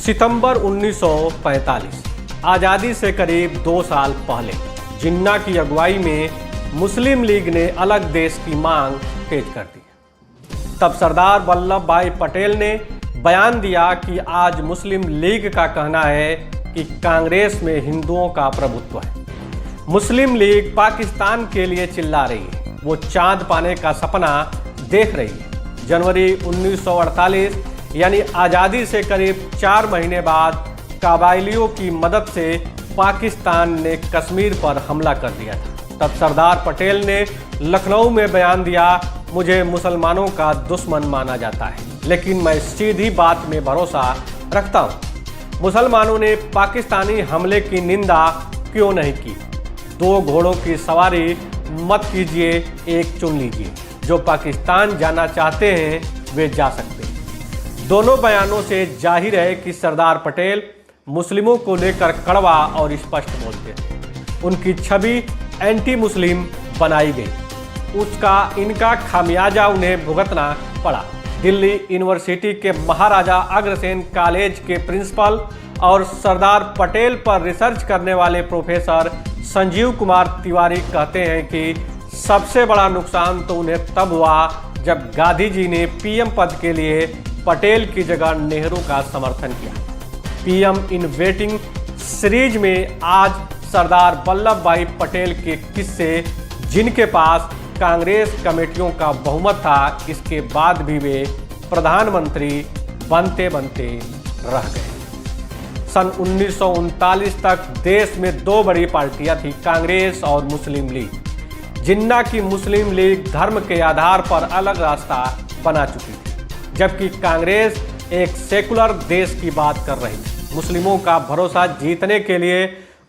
सितंबर 1945 आज़ादी से करीब 2 साल पहले जिन्ना की अगुवाई में मुस्लिम लीग ने अलग देश की मांग तेज कर दी। तब सरदार वल्लभ भाई पटेल ने बयान दिया कि आज मुस्लिम लीग का कहना है कि कांग्रेस में हिंदुओं का प्रभुत्व है। मुस्लिम लीग पाकिस्तान के लिए चिल्ला रही है, वो चांद पाने का सपना देख रही है। जनवरी 1948 यानी आज़ादी से करीब 4 महीने बाद कबायलियों की मदद से पाकिस्तान ने कश्मीर पर हमला कर दिया था। तब सरदार पटेल ने लखनऊ में बयान दिया, मुझे मुसलमानों का दुश्मन माना जाता है, लेकिन मैं सीधी बात में भरोसा रखता हूँ। मुसलमानों ने पाकिस्तानी हमले की निंदा क्यों नहीं की? 2 घोड़ों की सवारी मत कीजिए, एक चुन लीजिए। जो पाकिस्तान जाना चाहते हैं वे जा सकते हैं। दोनों बयानों से जाहिर है कि सरदार पटेल मुस्लिमों को लेकर कड़वा और स्पष्ट बोलते हैं। उनकी छवि एंटी मुस्लिम बनाई गई, इनका खामियाजा उन्हें भुगतना पड़ा। दिल्ली यूनिवर्सिटी के महाराजा अग्रसेन कॉलेज के प्रिंसिपल और सरदार पटेल पर रिसर्च करने वाले प्रोफेसर संजीव कुमार तिवारी कहते हैं कि सबसे बड़ा नुकसान तो उन्हें तब हुआ जब गांधी जी ने पीएम पद के लिए पटेल की जगह नेहरू का समर्थन किया। पीएम इन वेटिंग सीरीज में आज सरदार वल्लभ भाई पटेल के किस्से, जिनके पास कांग्रेस कमेटियों का बहुमत था, इसके बाद भी वे प्रधानमंत्री बनते बनते रह गए। सन 1939 तक देश में 2 बड़ी पार्टियां थी, कांग्रेस और मुस्लिम लीग। जिन्ना की मुस्लिम लीग धर्म के आधार पर अलग रास्ता बना चुकी थी, जबकि कांग्रेस एक सेकुलर देश की बात कर रही थी। मुस्लिमों का भरोसा जीतने के लिए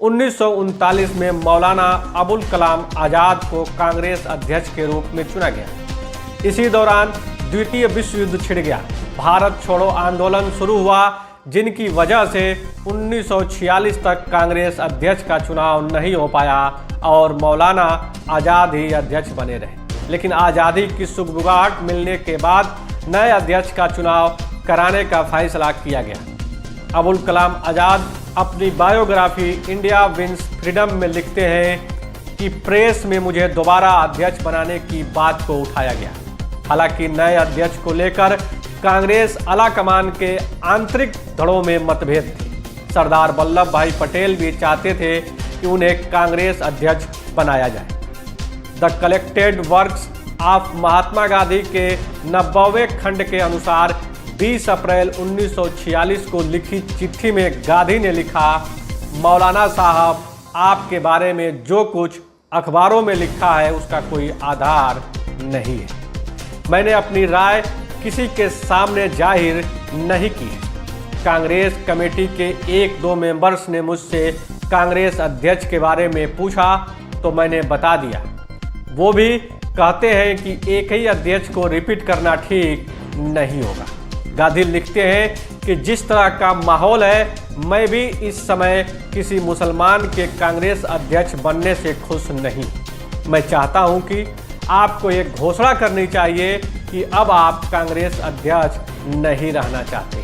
1939 में मौलाना अबुल कलाम आज़ाद को कांग्रेस अध्यक्ष के रूप में चुना गया। इसी दौरान द्वितीय विश्व युद्ध छिड़ गया। भारत छोड़ो आंदोलन शुरू हुआ, जिनकी वजह से 1946 तक कांग्रेस अध्यक्ष का चुनाव नहीं हो पाया और मौलाना आज़ाद ही अध्यक्ष बने रहे। लेकिन आज़ादी की सुगबुगाहट मिलने के बाद नए अध्यक्ष का चुनाव कराने का फैसला किया गया। अबुल कलाम आज़ाद अपनी बायोग्राफी इंडिया विंस फ्रीडम में लिखते हैं कि प्रेस में मुझे दोबारा अध्यक्ष बनाने की बात को उठाया गया। हालांकि नए अध्यक्ष को लेकर कांग्रेस आलाकमान के आंतरिक धड़ों में मतभेद थे। सरदार वल्लभ भाई पटेल भी चाहते थे कि उन्हें कांग्रेस अध्यक्ष बनाया जाए। The collected works of Mahatma Gandhi के 90वें खंड के अनुसार 20 अप्रैल 1946 को लिखी चिट्ठी में गांधी ने लिखा, मौलाना साहब, आपके बारे में जो कुछ अखबारों में लिखा है उसका कोई आधार नहीं है। मैंने अपनी राय किसी के सामने जाहिर नहीं की है। कांग्रेस कमेटी के 1-2 मेंबर्स ने मुझसे कांग्रेस अध्यक्ष के बारे में पूछा तो मैंने बता दिया। वो भी कहते हैं कि एक ही अध्यक्ष को रिपीट करना ठीक नहीं होगा। गांधी लिखते हैं कि जिस तरह का माहौल है, मैं भी इस समय किसी मुसलमान के कांग्रेस अध्यक्ष बनने से खुश नहीं। मैं चाहता हूं कि आपको एक घोषणा करनी चाहिए कि अब आप कांग्रेस अध्यक्ष नहीं रहना चाहते।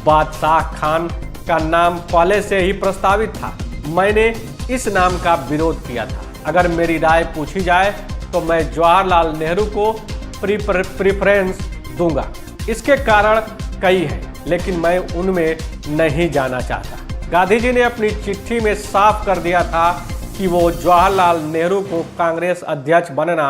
बादशाह खान का नाम पहले से ही प्रस्तावित था। मैंने इस नाम का विरोध किया था। अगर मेरी राय पूछी जाए तो मैं जवाहरलाल नेहरू को प्रेफरेंस दूंगा। इसके कारण कई हैं, लेकिन मैं उनमें नहीं जाना चाहता। गांधी जी ने अपनी चिट्ठी में साफ कर दिया था कि वो जवाहरलाल नेहरू को कांग्रेस अध्यक्ष बनना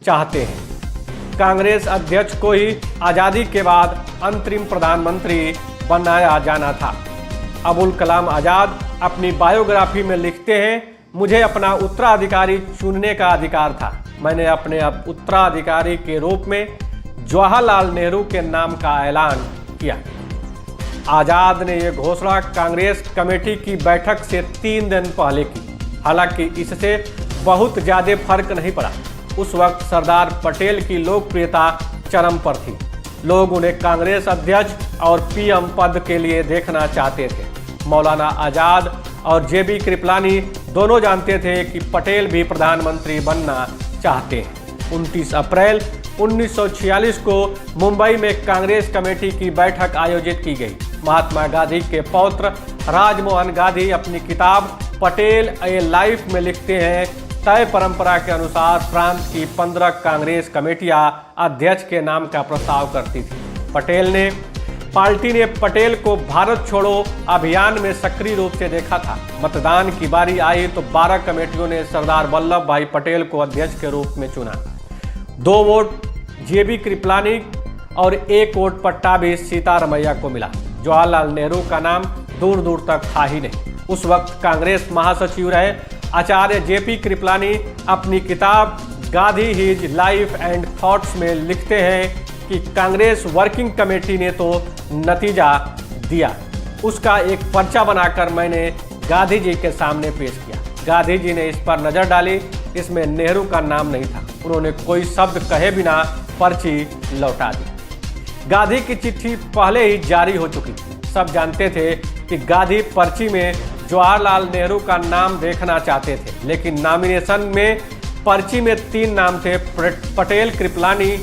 चाहते हैं। कांग्रेस अध्यक्ष को ही आज़ादी के बाद अंतरिम प्रधानमंत्री बनाया जाना था। अबुल कलाम आज़ाद अपनी बायोग्राफी में लिखते हैं, मुझे अपना उत्तराधिकारी चुनने का अधिकार था। मैंने अपने उत्तराधिकारी के रूप में जवाहरलाल नेहरू के नाम का ऐलान किया। आज़ाद ने यह घोषणा कांग्रेस कमेटी की बैठक से 3 दिन पहले की। हालांकि इससे बहुत ज़्यादा फर्क नहीं पड़ा। उस वक्त सरदार पटेल की लोकप्रियता चरम पर थी। लोग उन्हें कांग्रेस अध्यक्ष और पीएम पद के लिए देखना चाहते थे। मौलाना आज़ाद और जेबी कृपलानी दोनों जानते थे कि पटेल भी प्रधानमंत्री बनना चाहते हैं। 29 अप्रैल 1946 को मुंबई में कांग्रेस कमेटी की बैठक आयोजित की गई। महात्मा गांधी के पौत्र राजमोहन गांधी अपनी किताब पटेल ए लाइफ में लिखते हैं, तय परंपरा के अनुसार प्रांत की 15 कांग्रेस कमेटियां अध्यक्ष के नाम का प्रस्ताव करती थी। पार्टी ने पटेल को भारत छोड़ो अभियान में सक्रिय रूप से देखा था। मतदान की बारी आई तो 12 कमेटियों ने सरदार वल्लभ भाई पटेल को अध्यक्ष के रूप में चुना। 2 वोट जेबी कृपलानी और 1 वोट पट्टाभी सीतारमैया को मिला। जवाहरलाल नेहरू का नाम दूर दूर तक था ही नहीं। उस वक्त कांग्रेस महासचिव रहे आचार्य जेपी कृपलानी अपनी किताब Gandhi his life and thoughts में लिखते हैं कि कांग्रेस वर्किंग कमेटी ने तो नतीजा दिया, उसका एक पर्चा बनाकर मैंने गांधी जी के सामने पेश किया। गांधी जी ने इस पर नजर डाली, इसमें नेहरू का नाम नहीं था। उन्होंने कोई शब्द कहे बिना पर्ची लौटा दी। गांधी की चिट्ठी पहले ही जारी हो चुकी थी। सब जानते थे कि गांधी पर्ची में जवाहरलाल नेहरू का नाम देखना चाहते थे, लेकिन नॉमिनेशन में पर्ची में 3 नाम थे, पटेल, कृपलानी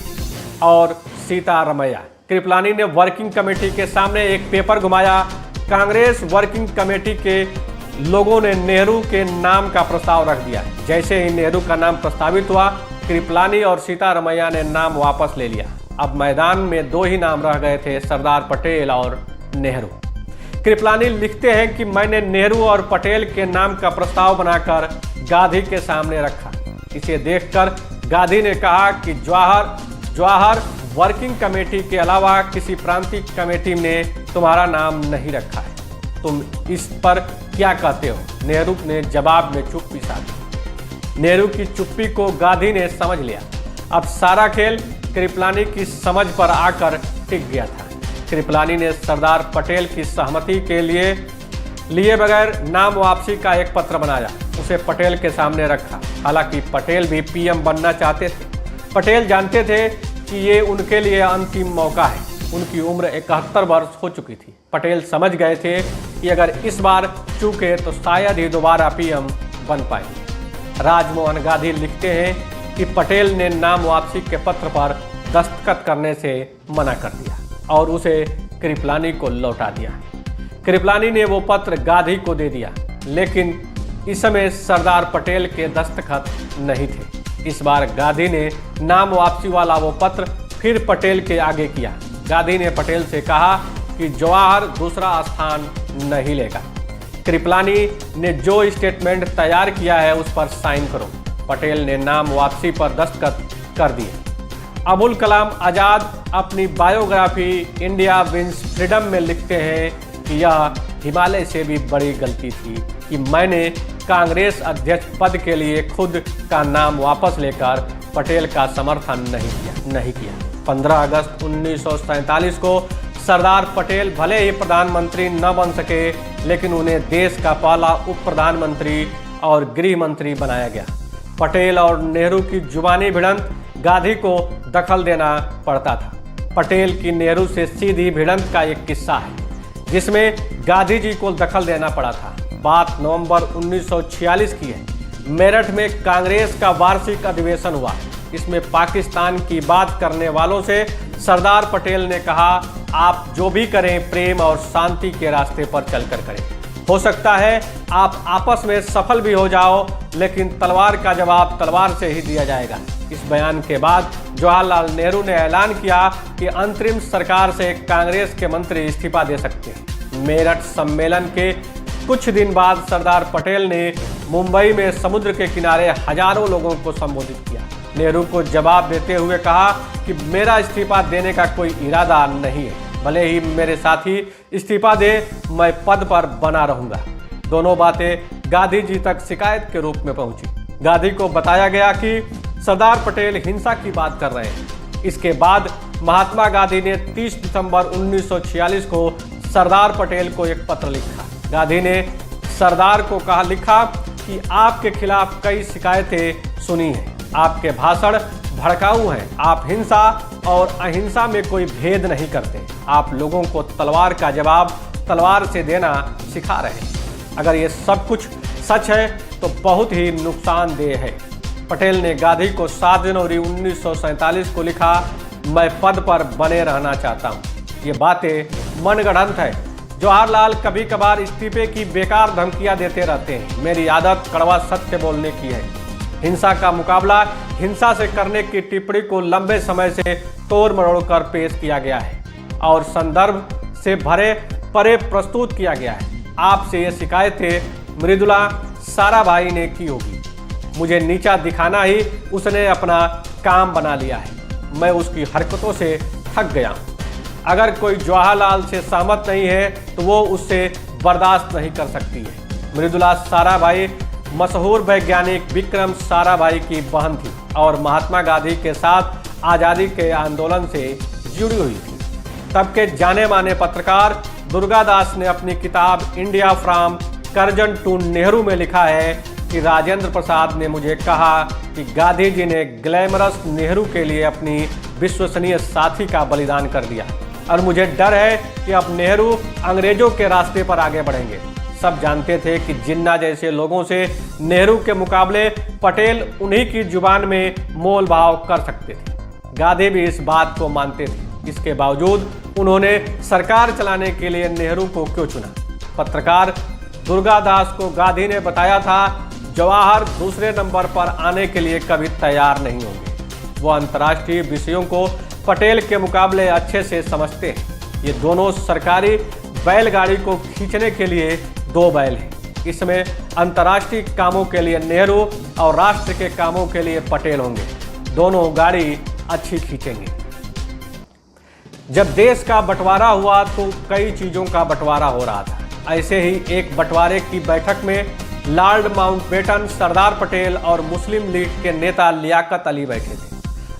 और सीतारमैया। कृपलानी ने वर्किंग कमेटी के सामने एक पेपर घुमाया। कांग्रेस वर्किंग कमेटी के लोगों ने नेहरू के नाम का प्रस्ताव रख दिया। जैसे ही नेहरू का नाम प्रस्तावित हुआ, कृपलानी और सीतारमैया ने नाम वापस ले लिया। अब मैदान में 2 ही नाम रह गए थे, सरदार पटेल और नेहरू। कृपलानी लिखते हैं कि मैंने नेहरू और पटेल के नाम का प्रस्ताव बनाकर गांधी के सामने रखा। इसे देखकर गांधी ने कहा कि जवाहर वर्किंग कमेटी के अलावा किसी प्रांतीय कमेटी ने तुम्हारा नाम नहीं रखा है, तुम इस पर क्या कहते हो? नेहरू ने जवाब में चुप्पी साधी। नेहरू की चुप्पी को गांधी ने समझ लिया। अब सारा खेल कृपलानी की समझ पर आकर टिक गया था। कृपलानी ने सरदार पटेल की सहमति के लिए बगैर नाम वापसी का एक पत्र बनाया, उसे पटेल के सामने रखा। हालांकि पटेल भी पीएम बनना चाहते थे। पटेल जानते थे कि ये उनके लिए अंतिम मौका है। उनकी उम्र 71 वर्ष हो चुकी थी। पटेल समझ गए थे कि अगर इस बार चूके तो शायद ही दोबारा पीएम बन पाएंगे। राजमोहन गांधी लिखते हैं कि पटेल ने नाम वापसी के पत्र पर दस्तखत करने से मना कर दिया और उसे कृपलानी को लौटा दिया। कृपलानी ने वो पत्र गांधी को दे दिया, लेकिन इस समय सरदार पटेल के दस्तखत नहीं थे। इस बार गांधी ने नाम वापसी वाला वो पत्र फिर पटेल के आगे किया। गांधी ने पटेल से कहा कि जवाहर दूसरा स्थान नहीं लेगा। कृपलानी ने जो स्टेटमेंट तैयार किया है उस पर साइन करो। पटेल ने नाम वापसी पर दस्तखत कर दिए। अबुल कलाम आज़ाद अपनी बायोग्राफी इंडिया विंस फ्रीडम में लिखते हैं कि यह हिमालय से भी बड़ी गलती थी कि मैंने कांग्रेस अध्यक्ष पद के लिए खुद का नाम वापस लेकर पटेल का समर्थन नहीं किया। 15 अगस्त 1947 को सरदार पटेल भले ही प्रधानमंत्री न बन सके, लेकिन उन्हें देश का पहला उप प्रधानमंत्री और गृह मंत्री बनाया गया। पटेल और नेहरू की जुबानी भिड़ंत गांधी को दखल देना पड़ता था। पटेल की नेहरू से सीधी भिड़ंत का एक किस्सा है जिसमें गांधी जी को दखल देना पड़ा था। बात नवंबर 1946 की है। मेरठ में कांग्रेस का वार्षिक अधिवेशन हुआ। इसमें पाकिस्तान की बात करने वालों से सरदार पटेल ने कहा, आप जो भी करें प्रेम और शांति के रास्ते पर चलकर करें। हो सकता है आप आपस में सफल भी हो जाओ, लेकिन तलवार का जवाब तलवार से ही दिया जाएगा। इस बयान के बाद जवाहरलाल नेहरू ने ऐलान किया कि अंतरिम सरकार से कांग्रेस के मंत्री इस्तीफा दे सकते हैं। मेरठ सम्मेलन के कुछ दिन बाद सरदार पटेल ने मुंबई में समुद्र के किनारे हजारों लोगों को संबोधित किया। नेहरू को जवाब देते हुए कहा कि मेरा इस्तीफा देने का कोई इरादा नहीं है, भले ही मेरे साथी इस्तीफा दे, मैं पद पर बना रहूंगा। दोनों बातें गांधी जी तक शिकायत के रूप में पहुंची। गांधी को बताया गया कि सरदार पटेल हिंसा की बात कर रहे हैं। इसके बाद महात्मा गांधी ने 30 दिसंबर 1946 को सरदार पटेल को एक पत्र लिखा। गांधी ने सरदार को लिखा कि आपके खिलाफ कई शिकायतें सुनी हैं, आपके भाषण भड़काऊ हैं, आप हिंसा और अहिंसा में कोई भेद नहीं करते, आप लोगों को तलवार का जवाब तलवार से देना सिखा रहे हैं। अगर ये सब कुछ सच है तो बहुत ही नुकसानदेह है। पटेल ने गांधी को 7 जनवरी 1947 को लिखा, मैं पद पर बने रहना चाहता हूँ। ये बातें मनगढ़ंत है। जवाहरलाल कभी कभार इस्तीफे की बेकार धमकियां देते रहते हैं। मेरी आदत कड़वा सत्य बोलने की है। हिंसा का मुकाबला हिंसा से करने की टिप्पणी को लंबे समय से तोड़ मरोड़ कर पेश किया गया है और संदर्भ से भरे परे प्रस्तुत किया गया है। आपसे ये शिकायतें मृदुला साराभाई ने की होगी। मुझे नीचा दिखाना ही उसने अपना काम बना लिया है। मैं उसकी हरकतों से थक गया हूं। अगर कोई जवाहरलाल से सहमत नहीं है तो वो उससे बर्दाश्त नहीं कर सकती है। मृदुला साराभाई मशहूर वैज्ञानिक विक्रम साराभाई की बहन थी और महात्मा गांधी के साथ आज़ादी के आंदोलन से जुड़ी हुई थी। तब के जाने माने पत्रकार दुर्गादास ने अपनी किताब India from Curzon to Nehru में लिखा है कि राजेंद्र प्रसाद ने मुझे कहा कि गांधी जी ने ग्लैमरस नेहरू के लिए अपनी विश्वसनीय साथी का बलिदान कर दिया और मुझे डर है कि अब नेहरू अंग्रेजों के रास्ते पर आगे बढ़ेंगे। सब जानते थे कि जिन्ना जैसे लोगों से नेहरू के मुकाबले पटेल उन्हीं की जुबान में मोल भाव कर सकते थे। गांधी भी इस बात को मानते थे। इसके बावजूद उन्होंने सरकार चलाने के लिए नेहरू को क्यों चुना? पत्रकार दुर्गादास को गांधी ने बताया था, जवाहर दूसरे नंबर पर आने के लिए कभी तैयार नहीं होंगे। वो अंतर्राष्ट्रीय विषयों को पटेल के मुकाबले अच्छे से समझते हैं। ये दोनों सरकारी बैलगाड़ी को खींचने के लिए दो बैल हैं। इसमें अंतर्राष्ट्रीय कामों के लिए नेहरू और राष्ट्र के कामों के लिए पटेल होंगे। दोनों गाड़ी अच्छी खींचेंगे। जब देश का बंटवारा हुआ तो कई चीज़ों का बंटवारा हो रहा था। ऐसे ही एक बंटवारे की बैठक में लॉर्ड माउंटबेटन, सरदार पटेल और मुस्लिम लीग के नेता लियाकत अली बैठे थे।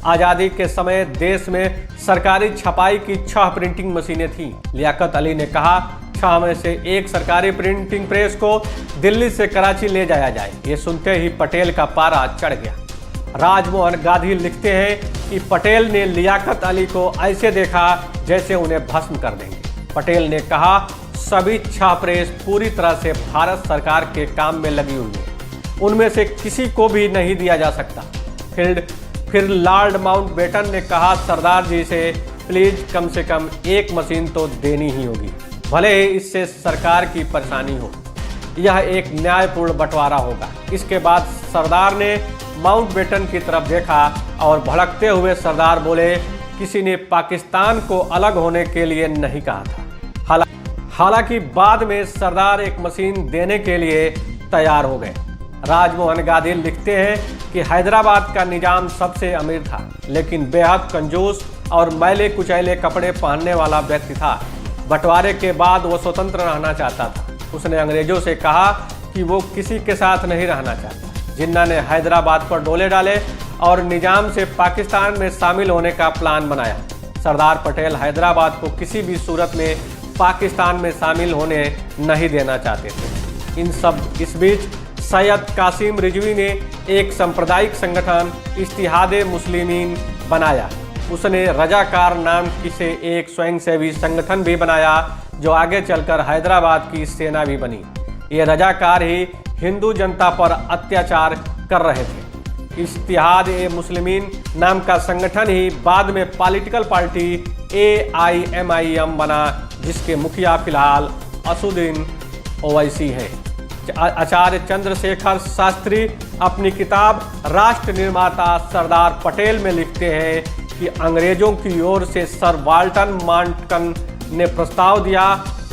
आज़ादी के समय देश में सरकारी छपाई की 6 प्रिंटिंग मशीनें थीं। लियाकत अली ने कहा, 6 में से एक सरकारी प्रिंटिंग प्रेस को दिल्ली से कराची ले जाया जाए। ये सुनते ही पटेल का पारा चढ़ गया। राजमोहन गांधी लिखते हैं कि पटेल ने लियाकत अली को ऐसे देखा जैसे उन्हें भस्म कर देंगे। पटेल ने कहा, सभी 6 प्रेस पूरी तरह से भारत सरकार के काम में लगी हुई है, उनमें से किसी को भी नहीं दिया जा सकता। फिर लॉर्ड माउंटबेटन ने कहा, सरदार जी से प्लीज कम से कम एक मशीन तो देनी ही होगी, भले ही इससे सरकार की परेशानी हो। यह एक न्यायपूर्ण बंटवारा होगा। इसके बाद सरदार ने माउंटबेटन की तरफ देखा और भड़कते हुए सरदार बोले, किसी ने पाकिस्तान को अलग होने के लिए नहीं कहा था। हालांकि बाद में सरदार एक मशीन देने के लिए तैयार हो गए। राजमोहन गांधी लिखते हैं कि हैदराबाद का निजाम सबसे अमीर था, लेकिन बेहद कंजूस और मैले कुचैले कपड़े पहनने वाला व्यक्ति था। बंटवारे के बाद वो स्वतंत्र रहना चाहता था। उसने अंग्रेजों से कहा कि वो किसी के साथ नहीं रहना चाहता। जिन्ना ने हैदराबाद पर डोले डाले और निजाम से पाकिस्तान में शामिल होने का प्लान बनाया। सरदार पटेल हैदराबाद को किसी भी सूरत में पाकिस्तान में शामिल होने नहीं देना चाहते थे। इस बीच सैयद कासिम रिजवी ने एक सांप्रदायिक संगठन इत्तेहादे मुस्लिमीन बनाया। उसने रजाकार नाम से एक स्वयंसेवी संगठन भी बनाया, जो आगे चलकर हैदराबाद की सेना भी बनी। ये रजाकार ही हिंदू जनता पर अत्याचार कर रहे थे। इत्तेहादे मुस्लिमीन नाम का संगठन ही बाद में पॉलिटिकल पार्टी AIMIM बना, जिसके मुखिया फिलहाल असुद्दीन ओवैसी है। आचार्य चंद्रशेखर शास्त्री अपनी किताब राष्ट्र निर्माता सरदार पटेल में लिखते हैं कि अंग्रेजों की ओर से सर वाल्टन माउंटबेटन ने प्रस्ताव दिया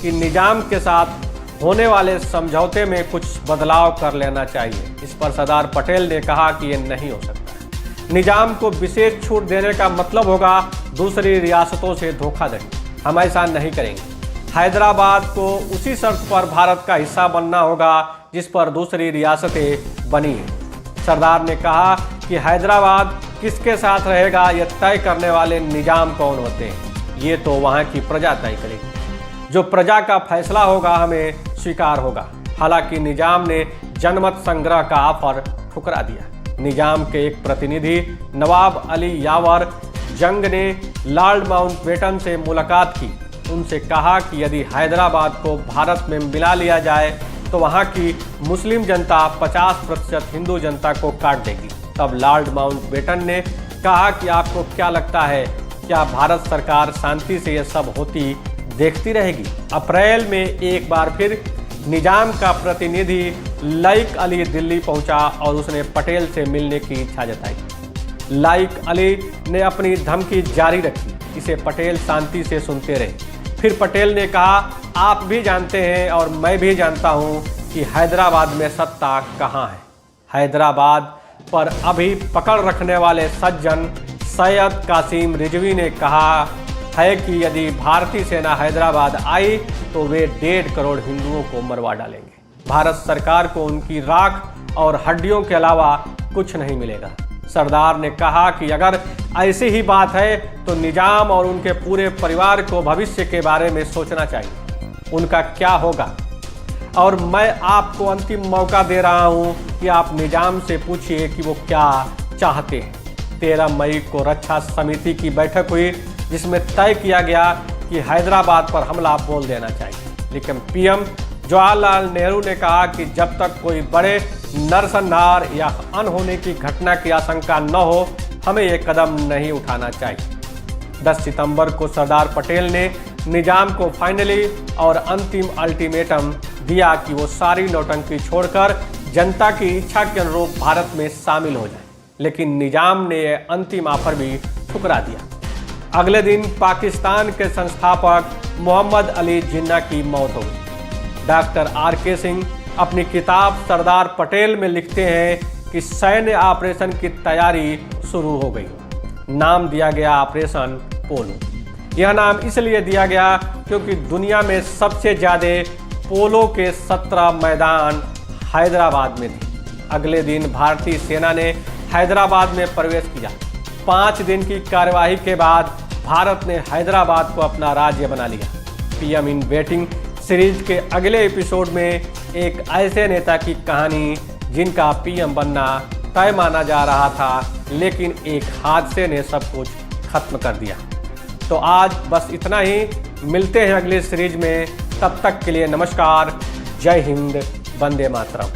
कि निजाम के साथ होने वाले समझौते में कुछ बदलाव कर लेना चाहिए। इस पर सरदार पटेल ने कहा कि यह नहीं हो सकता। निजाम को विशेष छूट देने का मतलब होगा दूसरी रियासतों से धोखाधड़ी। हम ऐसा नहीं करेंगे। हैदराबाद को उसी शर्त पर भारत का हिस्सा बनना होगा जिस पर दूसरी रियासतें बनी हैं। सरदार ने कहा कि हैदराबाद किसके साथ रहेगा यह तय करने वाले निजाम कौन होते हैं, ये तो वहाँ की प्रजा तय करेगी। जो प्रजा का फैसला होगा हमें स्वीकार होगा। हालांकि निजाम ने जनमत संग्रह का ऑफर ठुकरा दिया। निजाम के एक प्रतिनिधि नवाब अली यावर जंग ने लॉर्ड माउंटबेटन से मुलाकात की। उनसे कहा कि यदि हैदराबाद को भारत में मिला लिया जाए तो वहाँ की मुस्लिम जनता 50% हिंदू जनता को काट देगी। तब लॉर्ड माउंटबेटन ने कहा कि आपको क्या लगता है, क्या भारत सरकार शांति से यह सब होती देखती रहेगी? अप्रैल में एक बार फिर निजाम का प्रतिनिधि लाइक अली दिल्ली पहुंचा और उसने पटेल से मिलने की इच्छा जताई। लाइक अली ने अपनी धमकी जारी रखी, इसे पटेल शांति से सुनते रहे। फिर पटेल ने कहा, आप भी जानते हैं और मैं भी जानता हूं कि हैदराबाद में सत्ता कहां है। हैदराबाद पर अभी पकड़ रखने वाले सज्जन सैयद कासिम रिजवी ने कहा है कि यदि भारतीय सेना हैदराबाद आई तो वे 1.5 करोड़ हिंदुओं को मरवा डालेंगे। भारत सरकार को उनकी राख और हड्डियों के अलावा कुछ नहीं मिलेगा। सरदार ने कहा कि अगर ऐसी ही बात है तो निजाम और उनके पूरे परिवार को भविष्य के बारे में सोचना चाहिए, उनका क्या होगा। और मैं आपको अंतिम मौका दे रहा हूं कि आप निजाम से पूछिए कि वो क्या चाहते हैं। 13 मई को रक्षा समिति की बैठक हुई जिसमें तय किया गया कि हैदराबाद पर हमला बोल देना चाहिए, लेकिन पीएम जवाहरलाल नेहरू ने कहा कि जब तक कोई बड़े नरसंहार या अनहोने की घटना की आशंका न हो, हमें ये कदम नहीं उठाना चाहिए। 10 सितंबर को सरदार पटेल ने निजाम को फाइनली और अंतिम अल्टीमेटम दिया कि वो सारी नौटंकी छोड़कर जनता की इच्छा के अनुरूप भारत में शामिल हो जाए, लेकिन निजाम ने यह अंतिम ऑफर भी ठुकरा दिया। अगले दिन पाकिस्तान के संस्थापक मोहम्मद अली जिन्ना की मौत हो गई। Doctor R K. सिंह अपनी किताब सरदार पटेल में लिखते हैं कि सैन्य ऑपरेशन की तैयारी शुरू हो गई। नाम दिया गया ऑपरेशन पोलो। यह नाम इसलिए दिया गया क्योंकि दुनिया में सबसे ज़्यादा पोलो के 17 मैदान हैदराबाद में थे। अगले दिन भारतीय सेना ने हैदराबाद में प्रवेश किया। 5 दिन की कार्यवाही के बाद भारत ने हैदराबाद को अपना राज्य बना लिया। पीएम इन वेटिंग सीरीज के अगले एपिसोड में एक ऐसे नेता की कहानी जिनका पीएम बनना तय माना जा रहा था, लेकिन एक हादसे ने सब कुछ खत्म कर दिया। तो आज बस इतना ही, मिलते हैं अगले सीरीज में। तब तक के लिए नमस्कार, जय हिंद, वंदे मातरम।